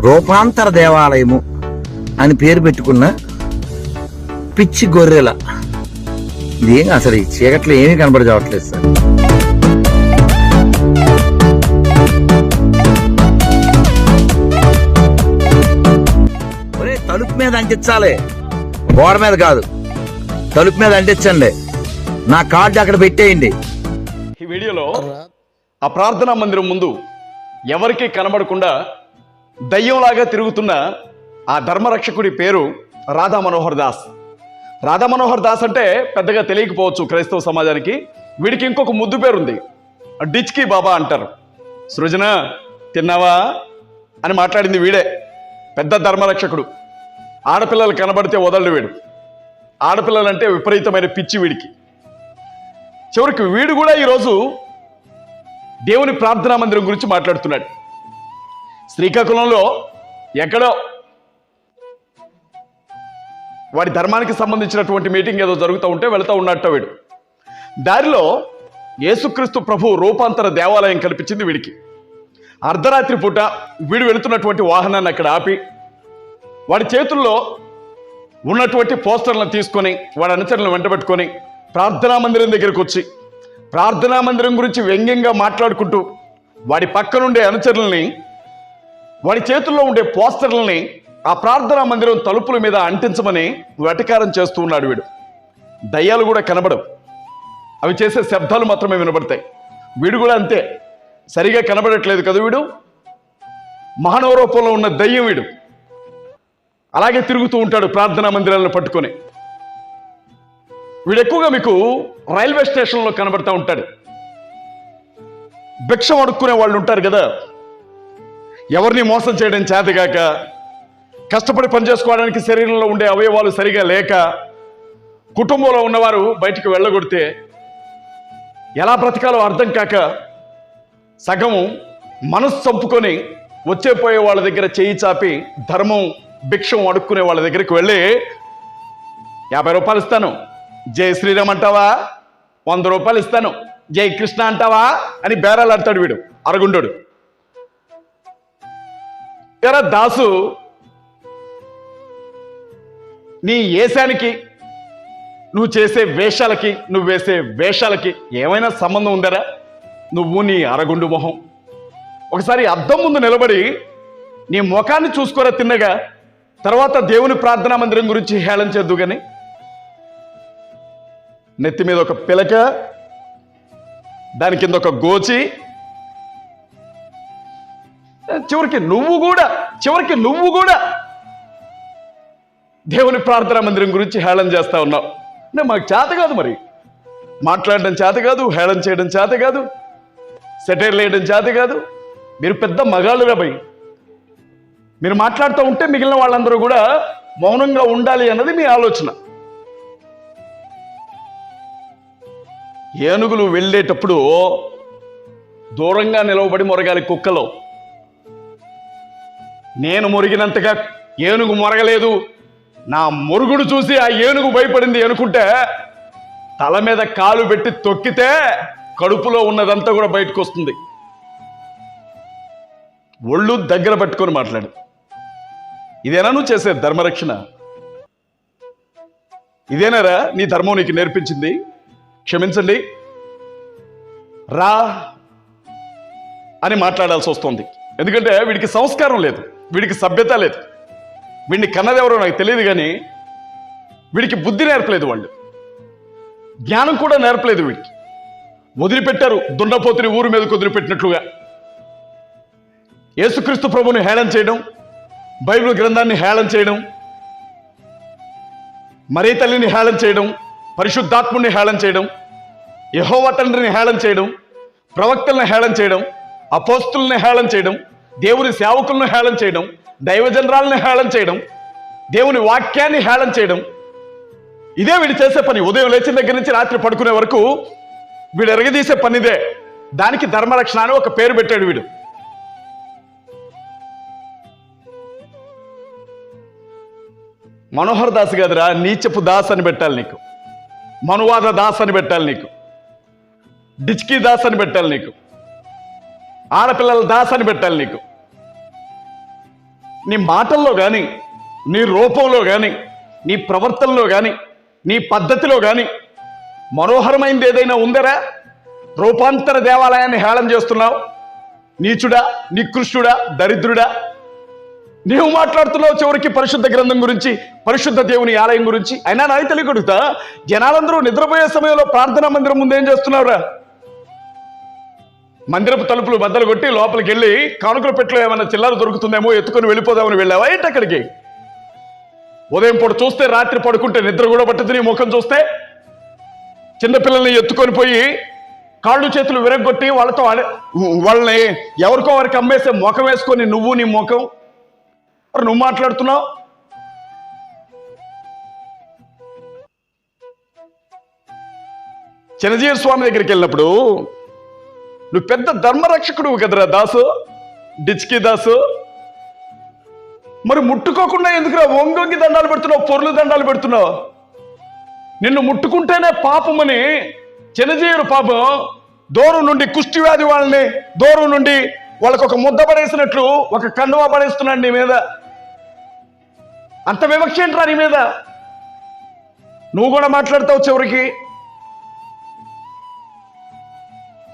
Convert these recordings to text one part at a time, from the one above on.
రూపాంతర దేవాలయము అని పేరు పెట్టుకున్న పిచ్చి గొర్రెల. ఇదేం అసలు ఈ చీకట్లో ఏమీ కనబడి చావట్లేదు సార్. తలుపు మీద అంటించాలి, గోడ మీద కాదు, తలుపు మీద అంటించండి. నా కార్డు అక్కడ పెట్టేయండి. ఈ వీడియోలో ఆ ప్రార్థనా మందిరం ముందు ఎవరికీ కనబడకుండా దయ్యంలాగా తిరుగుతున్న ఆ ధర్మరక్షకుడి పేరు రాధా మనోహర్ దాస్. రాధా మనోహర్ దాస్ అంటే పెద్దగా తెలియకపోవచ్చు క్రైస్తవ సమాజానికి. వీడికి ఇంకొక ముద్దు పేరుంది, డిచ్కీ బాబా అంటారు. సృజన తిన్నావా అని మాట్లాడింది వీడే. పెద్ద ధర్మరక్షకుడు. ఆడపిల్లలు కనబడితే వదలడు వీడు. ఆడపిల్లలంటే విపరీతమైన పిచ్చి వీడికి. చివరికి వీడు కూడా ఈరోజు దేవుని ప్రార్థనా మందిరం గురించి మాట్లాడుతున్నాడు. శ్రీకాకుళంలో ఎక్కడో వాడి ధర్మానికి సంబంధించినటువంటి మీటింగ్ ఏదో జరుగుతూ ఉంటే వెళుతూ ఉన్నట్ట వీడు. దారిలో యేసుక్రీస్తు ప్రభు రూపాంతర దేవాలయం కనిపించింది వీడికి. అర్ధరాత్రి పూట వీడు వెళుతున్నటువంటి వాహనాన్ని అక్కడ ఆపి వాడి చేతుల్లో ఉన్నటువంటి పోస్టర్లను తీసుకొని వాడి అనుచరులను వెంటబెట్టుకొని ప్రార్థనా మందిరం దగ్గరికి వచ్చి ప్రార్థనా మందిరం గురించి వ్యంగ్యంగా మాట్లాడుకుంటూ వాడి పక్కనుండే అనుచరులని, వాడి చేతుల్లో ఉండే పోస్టర్లని ఆ ప్రార్థనా మందిరం తలుపుల మీద అంటించమని వెటకారం చేస్తూ ఉన్నాడు వీడు. దయ్యాలు కూడా కనబడవు, అవి చేసే శబ్దాలు మాత్రమే వినబడతాయి. వీడు కూడా అంతే, సరిగా కనబడట్లేదు కదా వీడు. మానవ రూపంలో ఉన్న దయ్యం వీడు. అలాగే తిరుగుతూ ఉంటాడు ప్రార్థనా మందిరాలను పట్టుకొని. వీడు ఎక్కువగా మీకు రైల్వే స్టేషన్లో కనబడతా ఉంటాడు. భిక్షం అడుక్కునే వాళ్ళు ఉంటారు కదా, ఎవరిని మోసం చేయడం చేతగాక, కష్టపడి పనిచేసుకోవడానికి శరీరంలో ఉండే అవయవాలు సరిగా లేక, కుటుంబంలో ఉన్నవారు బయటికి వెళ్ళగొడితే ఎలా బ్రతకాలో అర్థం కాక సగం మనసు చంపుకొని వచ్చేపోయే వాళ్ళ దగ్గర చేయి చాపి ధర్మం భిక్షం అడుక్కునే వాళ్ళ దగ్గరికి వెళ్ళి 50 రూపాయలు ఇస్తాను, జై శ్రీరామ్ అంటావా, 100 రూపాయలు ఇస్తాను, జై కృష్ణ అంటావా అని బేరాలు ఆడతాడు వీడు, అరగుండోడు. ఎరా దాసు, నీ ఏశానికి, నువ్వు చేసే వేషాలకి, నువ్వు వేసే వేషాలకి ఏమైనా సంబంధం ఉందరా? నువ్వు నీ అరగుండు మొహం ఒకసారి అద్దం ముందు నిలబడి నీ ముఖాన్ని చూసుకోరా తిన్నగా, తర్వాత దేవుని ప్రార్థనా మందిరం గురించి హేళన చేద్దు. కానీ నెత్తి మీద ఒక పిలక, దాని కింద ఒక గోచి, చివరికి నువ్వు కూడా దేవుని ప్రార్థనా మందిరం గురించి హేళన చేస్తా ఉన్నావు. అంటే మాకు చేత కాదు, మరి మాట్లాడడం చేత కాదు, హేళన చేయడం చేత కాదు, సెటైర్లు వేయడం చేత కాదు. మీరు పెద్ద మగాళ్ళుగా భయ్. మీరు మాట్లాడుతూ ఉంటే మిగిలిన వాళ్ళందరూ కూడా మౌనంగా ఉండాలి అన్నది మీ ఆలోచన. ఏనుగులు వెళ్ళేటప్పుడు దూరంగా నిలవబడి మొరగాలి కుక్కలో. నేను మొరిగినంతగా ఏనుగు మొరగలేదు, నా మొరుగుడు చూసి ఆ ఏనుగు భయపడింది అనుకుంటే తల మీద కాలు పెట్టి తొక్కితే కడుపులో ఉన్నదంతా కూడా బయటకు వస్తుంది. ఒళ్ళు దగ్గర పట్టుకొని మాట్లాడు. ఇదేనా నువ్వు చేసే ధర్మరక్షణ? ఇదేనారా నీ ధర్మం నీకు నేర్పించింది? క్షమించండి రా అని మాట్లాడాల్సి వస్తుంది. ఎందుకంటే వీడికి సంస్కారం లేదు, వీడికి సభ్యత లేదు. వీడిని కన్నదెవరో నాకు తెలియదు, కానీ వీడికి బుద్ధి నేర్పలేదు, వాళ్ళు జ్ఞానం కూడా నేర్పలేదు వీడికి. వదిలిపెట్టారు దున్నపోతుని ఊరు మీదకు వదిలిపెట్టినట్లుగా. యేసుక్రీస్తు ప్రభుని హేళన చేయడం, బైబిల్ గ్రంథాన్ని హేళన చేయడం, మరీ తల్లిని హేళన చేయడం, పరిశుద్ధాత్ముడిని హేళన చేయడం, యెహోవా తండ్రిని హేళన చేయడం, ప్రవక్తల్ని హేళన చేయడం, అపోస్తుల్ని హేళన చేయడం, దేవుని సేవకులను హేళన చేయడం, దైవజనరాలను హేళన చేయడం, దేవుని వాక్యాన్ని హేళన చేయడం, ఇదే వీడు చేసే పని. ఉదయం లేచిన దగ్గర నుంచి రాత్రి పడుకునే వరకు వీడు ఎరగదీసే పనిదే. దానికి ధర్మరక్షణ అని ఒక పేరు పెట్టాడు వీడు. మనోహర్ దాస్ కాదురా, నీచపు దాస్ అని పెట్టాలి నీకు, మనువాద దాస్ అని పెట్టాలి నీకు, డిచ్కీ దాస్ అని పెట్టాలి నీకు, ఆడపిల్లల దాస్ అని పెట్టాలి నీకు. నీ మాటల్లో కానీ, నీ రూపంలో కానీ, నీ ప్రవర్తనలో కానీ, నీ పద్ధతిలో కానీ మనోహరమైనది ఏదైనా ఉందరా? రూపాంతర దేవాలయాన్ని హేళన చేస్తున్నావు. నీచుడా, నికృష్టుడా, దరిద్రుడా. నీవు మాట్లాడుతున్నావు చివరికి పరిశుద్ధ గ్రంథం గురించి, పరిశుద్ధ దేవుని ఆలయం గురించి. అయినా నాకు తెలియకడుగుతా, జనాలందరూ నిద్రపోయే సమయంలో ప్రార్థనా మందిరం ముందు ఏం చేస్తున్నావురా? మందిరపు తలుపులు బద్దలు కొట్టి లోపలికి వెళ్ళి కానుకల పెట్లో ఏమైనా చిల్లర దొరుకుతుందేమో ఎత్తుకొని వెళ్ళిపోదామని వెళ్ళావా ఏంటి అక్కడికి? ఉదయం పూట చూస్తే రాత్రి పడుకుంటే నిద్ర కూడా పట్టుతుంది. నీ ముఖం చూస్తే చిన్నపిల్లల్ని ఎత్తుకొని పోయి కాళ్ళు చేతులు విరగొట్టి వాళ్ళని ఎవరికో వారికి అమ్మేసే ముఖం వేసుకొని నువ్వు నీ ముఖం మరి నువ్వు మాట్లాడుతున్నావు. చిన్నజీవి స్వామి దగ్గరికి వెళ్ళినప్పుడు నువ్వు పెద్ద ధర్మరక్షకుడు కదరా దాసు, డిచ్కి దాసు. మరి ముట్టుకోకుండా ఎందుకురా వంగొంగి దండాలు పెడుతున్నావు, పొర్లు దండాలు పెడుతున్నావు? నిన్ను ముట్టుకుంటేనే పాపమని చిన్నజీవుడు పాపం దూరం నుండి కుష్టి వ్యాధి వాళ్ళని దూరం నుండి వాళ్ళకు ఒక ముద్ద పడేసినట్లు ఒక కండువా పడేస్తున్నాడు నీ మీద. అంత వివక్ష ఏంట్రా నీ మీద? నువ్వు కూడా మాట్లాడతావు చివరికి.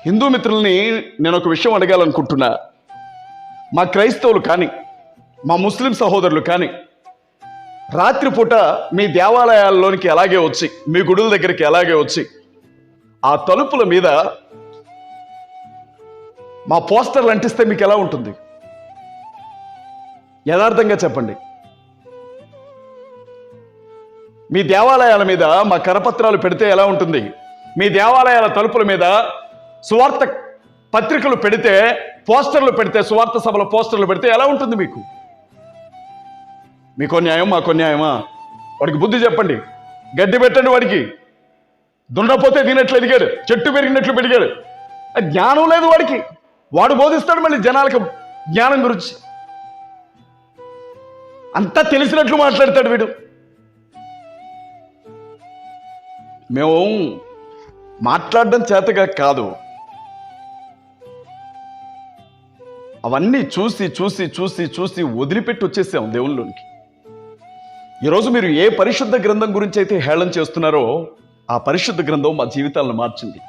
హిందూ మిత్రుల్ని నేను ఒక విషయం అడగాలనుకుంటున్నా. మా క్రైస్తవులు కానీ, మా ముస్లిం సహోదరులు కానీ రాత్రిపూట మీ దేవాలయాల్లోనికి ఎలాగే వచ్చి, మీ గుడుల దగ్గరికి ఎలాగే వచ్చి ఆ తలుపుల మీద మా పోస్టర్లు అంటిస్తే మీకు ఎలా ఉంటుంది? యథార్థంగా చెప్పండి. మీ దేవాలయాల మీద మా కరపత్రాలు పెడితే ఎలా ఉంటుంది? మీ దేవాలయాల తలుపుల మీద సువార్త పత్రికలు పెడితే, పోస్టర్లు పెడితే, సువార్త సభల పోస్టర్లు పెడితే ఎలా ఉంటుంది మీకు? మీకో న్యాయం, మాకో న్యాయమా? వాడికి బుద్ధి చెప్పండి, గడ్డి పెట్టండి. వాడికి దున్నపోతే తినట్లు ఎదిగాడు, చెట్టు పెరిగినట్లు పెరిగాడు. జ్ఞానం లేదు వాడికి. వాడు బోధిస్తాడు మళ్ళీ జనాలకు జ్ఞానం గురించి. అంతా తెలిసినట్లు మాట్లాడతాడు వీడు. మేము మాట్లాడడం చేతగా కాదు, అవన్నీ చూసి చూసి చూసి చూసి వదిలిపెట్టి వచ్చేసాం దేవుళ్ళలోనికి. ఈరోజు మీరు ఏ పరిశుద్ధ గ్రంథం గురించి అయితే హేళన చేస్తున్నారో ఆ పరిశుద్ధ గ్రంథం మా జీవితాలను మార్చింది.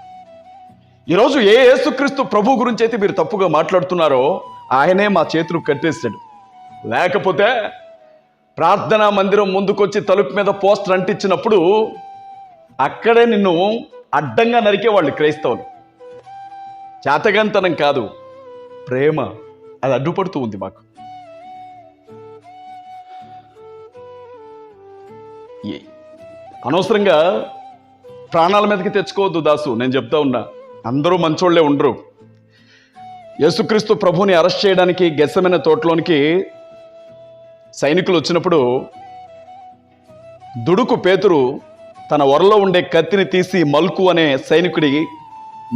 ఈరోజు ఏ యేసుక్రీస్తు ప్రభు గురించి అయితే మీరు తప్పుగా మాట్లాడుతున్నారో ఆయనే మా చేతులు కట్టేశాడు. లేకపోతే ప్రార్థనా మందిరం ముందుకొచ్చి తలుపు మీద పోస్టర్ అంటించినప్పుడు అక్కడే నిన్ను అడ్డంగా నరికేవాళ్ళు క్రైస్తవులు. చేతగాంతనం కాదు, ప్రేమ అది అడ్డుపడుతూ ఉంది మాకు. అనవసరంగా ప్రాణాల మీదకి తెచ్చుకోవద్దు దాసు. నేను చెప్తా ఉన్నా, అందరూ మంచోళ్లే ఉండరు. యేసుక్రీస్తు ప్రభుని అరెస్ట్ చేయడానికి గెత్సెమనే తోటలోనికి సైనికులు వచ్చినప్పుడు దుడుకు పేతురు తన వరలో ఉండే కత్తిని తీసి మల్కు అనే సైనికుడి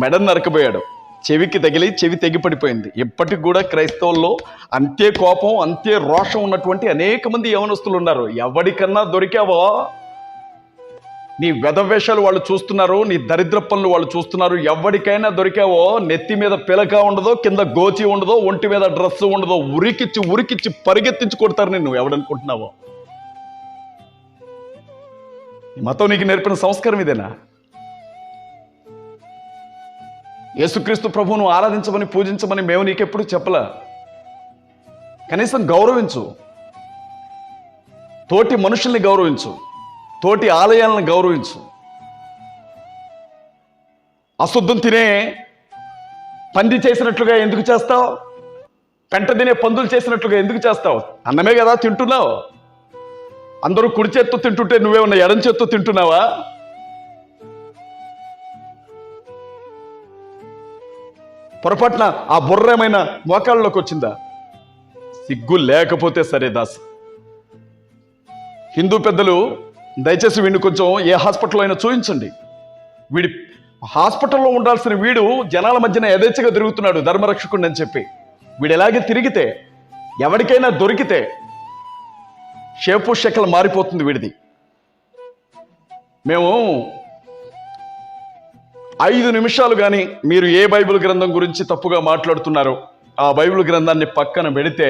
మెడను నరకబోయాడు. చెవికి తగిలి చెవి తెగిపడిపోయింది. ఇప్పటికి కూడా క్రైస్తవుల్లో అంతే కోపం, అంతే రోషం ఉన్నటువంటి అనేక మంది యవనస్తులు ఉన్నారు. ఎవరికన్నా దొరికావో నీ వెధవేషాలు వాళ్ళు చూస్తున్నారు, నీ దరిద్ర పనులు వాళ్ళు చూస్తున్నారు. ఎవరికైనా దొరికావో నెత్తి మీద పిలక ఉండదో, కింద గోచి ఉండదో, ఒంటి మీద డ్రెస్ ఉండదో, ఉరికిచ్చి ఉరికిచ్చి పరిగెత్తించి కొడతారు నిన్ను. ఎవడనుకుంటున్నావో? ఈ మతం నీకు నేర్పిన సంస్కారం ఇదేనా? యేసుక్రీస్తు ప్రభువును ఆరాధించమని, పూజించమని మేము నీకెప్పుడు చెప్పలా. కనీసం గౌరవించు, తోటి మనుషుల్ని గౌరవించు, తోటి ఆలయాలను గౌరవించు. అశుద్ధం తినే పంది చేసినట్లుగా ఎందుకు చేస్తావు? పెంట తినే పందులు చేసినట్లుగా ఎందుకు చేస్తావు? అన్నమే కదా తింటున్నావు. అందరూ కుడి చేత్తో తింటుంటే నువ్వేమన్నా ఎడం చేత్తో తింటున్నావా? పొరపాటున ఆ బుర్రమైన మోకాళ్ళలోకి వచ్చిందా? సిగ్గు లేకపోతే సరే దాస్. హిందూ పెద్దలు దయచేసి వీడిని కొంచెం ఏ హాస్పిటల్లో అయినా చూపించండి. వీడి హాస్పిటల్లో ఉండాల్సిన వీడు జనాల మధ్యన యథేచ్ఛగా తిరుగుతున్నాడు ధర్మరక్షకుడిని అని చెప్పి. వీడు ఎలాగే తిరిగితే, ఎవరికైనా దొరికితే షేపు షెకలు మారిపోతుంది వీడిది. మేము 5 నిమిషాలు కానీ మీరు ఏ బైబిల్ గ్రంథం గురించి తప్పుగా మాట్లాడుతున్నారో ఆ బైబిల్ గ్రంథాన్ని పక్కన పెడితే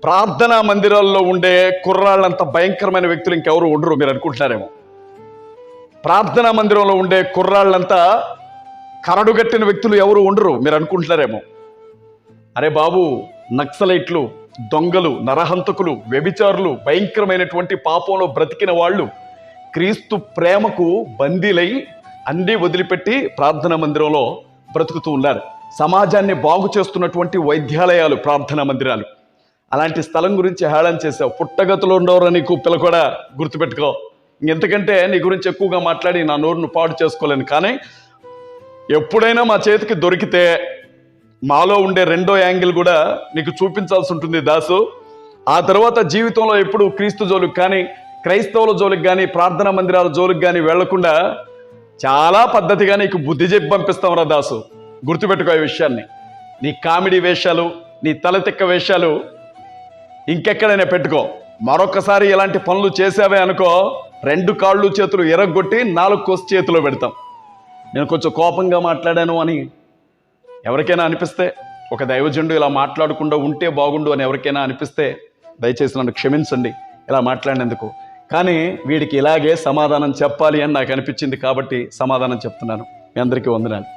ప్రార్థనా మందిరాల్లో ఉండే కుర్రాళ్ళంత భయంకరమైన వ్యక్తులు ఇంకెవరు ఉండరు మీరు అనుకుంటున్నారేమో. ప్రార్థనా మందిరంలో ఉండే కుర్రాళ్ళంతా కరడుగట్టిన వ్యక్తులు ఎవరు ఉండరు మీరు అనుకుంటున్నారేమో. అరే బాబు, నక్సలైట్లు, దొంగలు, నరహంతకులు, వ్యభిచారులు, భయంకరమైనటువంటి పాపంలో బ్రతికిన వాళ్ళు క్రీస్తు ప్రేమకు బందీలై అన్నీ వదిలిపెట్టి ప్రార్థనా మందిరంలో బ్రతుకుతూ ఉన్నారు. సమాజాన్ని బాగు చేస్తున్నటువంటి వైద్యాలయాలు ప్రార్థనా మందిరాలు. అలాంటి స్థలం గురించి హేళన చేసావు. పుట్టగతులు ఉండవరా నీకు పిల్ల కూడా గుర్తుపెట్టుకో. ఇంకెంతకంటే నీ గురించి ఎక్కువగా మాట్లాడి నా నోరును పాడు చేసుకోలేను. కానీ ఎప్పుడైనా మా చేతికి దొరికితే మాలో ఉండే రెండో యాంగిల్ కూడా నీకు చూపించాల్సి ఉంటుంది దాసు. ఆ తర్వాత జీవితంలో ఎప్పుడు క్రీస్తు జోలికి కానీ, క్రైస్తవుల జోలికి కానీ, ప్రార్థనా మందిరాల జోలికి కానీ వెళ్లకుండా చాలా పద్ధతిగా నీకు బుద్ధి చెప్పి పంపిస్తాం రా దాసు. గుర్తుపెట్టుకో ఈ విషయాన్ని. నీ కామెడీ వేషాలు, నీ తలతిక్క వేషాలు ఇంకెక్కడైనా పెట్టుకో. మరొకసారి ఇలాంటి పనులు చేసావే అనుకో, 2 కాళ్ళు చేతులు ఎరగొట్టి 4 కోసి చేతిలో పెడతాం. నేను కొంచెం కోపంగా మాట్లాడాను అని ఎవరికైనా అనిపిస్తే, ఒక దైవజనుడు ఇలా మాట్లాడకుండా ఉంటే బాగుండు అని ఎవరికైనా అనిపిస్తే దయచేసి నన్ను క్షమించండి ఇలా మాట్లాడినందుకు. కానీ వీడికి ఇలాగే సమాధానం చెప్పాలి అని నాకు అనిపించింది కాబట్టి సమాధానం చెప్తున్నాను. మీ అందరికీ వందనాలు.